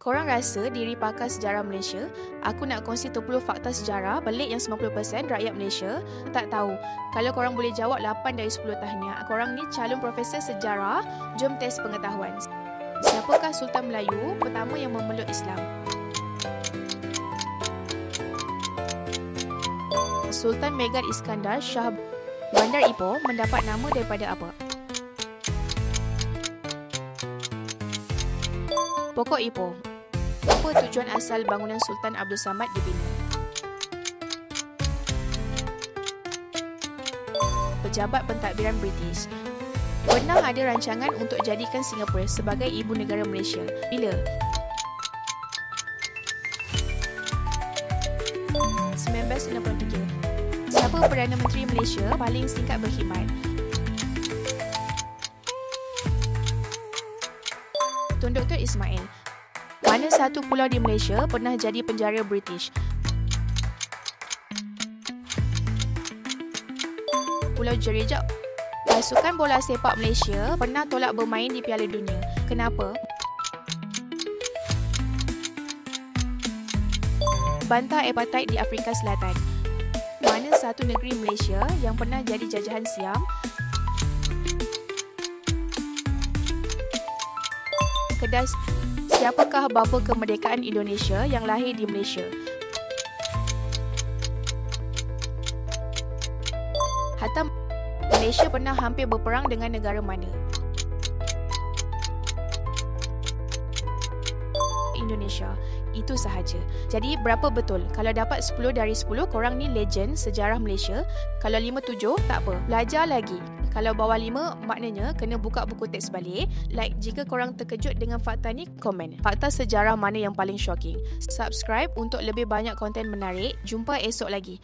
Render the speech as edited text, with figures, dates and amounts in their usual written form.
Korang rasa diri pakar sejarah Malaysia? Aku nak kongsi 20 fakta sejarah pelik yang 90% rakyat Malaysia tak tahu. Kalau korang boleh jawab 8 dari 10 tahniah. Korang ni calon profesor sejarah. Jom test pengetahuan. Siapakah Sultan Melayu pertama yang memeluk Islam? Sultan Megat Iskandar Shah. Bandar Ipoh mendapat nama daripada apa? Pokok Ipoh. Apa tujuan asal bangunan Sultan Abdul Samad dibina? Pejabat pentadbiran British. Pernah ada rancangan untuk jadikan Singapura sebagai ibu negara Malaysia. Bila? 1963. Siapa Perdana Menteri Malaysia paling singkat berkhidmat? Tun Dr. Ismail. Mana satu pulau di Malaysia pernah jadi penjara British? Pulau Jerijau. Pasukan bola sepak Malaysia pernah tolak bermain di Piala Dunia. Kenapa? Bantah apartheid di Afrika Selatan. Mana satu negeri Malaysia yang pernah jadi jajahan Siam? Kedah. Siapakah bapa kemerdekaan Indonesia yang lahir di Malaysia? Hatta. Malaysia pernah hampir berperang dengan negara mana? Indonesia. Itu sahaja. Jadi berapa betul? Kalau dapat 10 dari 10, korang ni legend sejarah Malaysia. Kalau 5-7, tak apa. Belajar lagi. Kalau bawah 5, maknanya kena buka buku teks balik. Like, jika korang terkejut dengan fakta ni, komen. Fakta sejarah mana yang paling shocking? Subscribe untuk lebih banyak konten menarik. Jumpa esok lagi.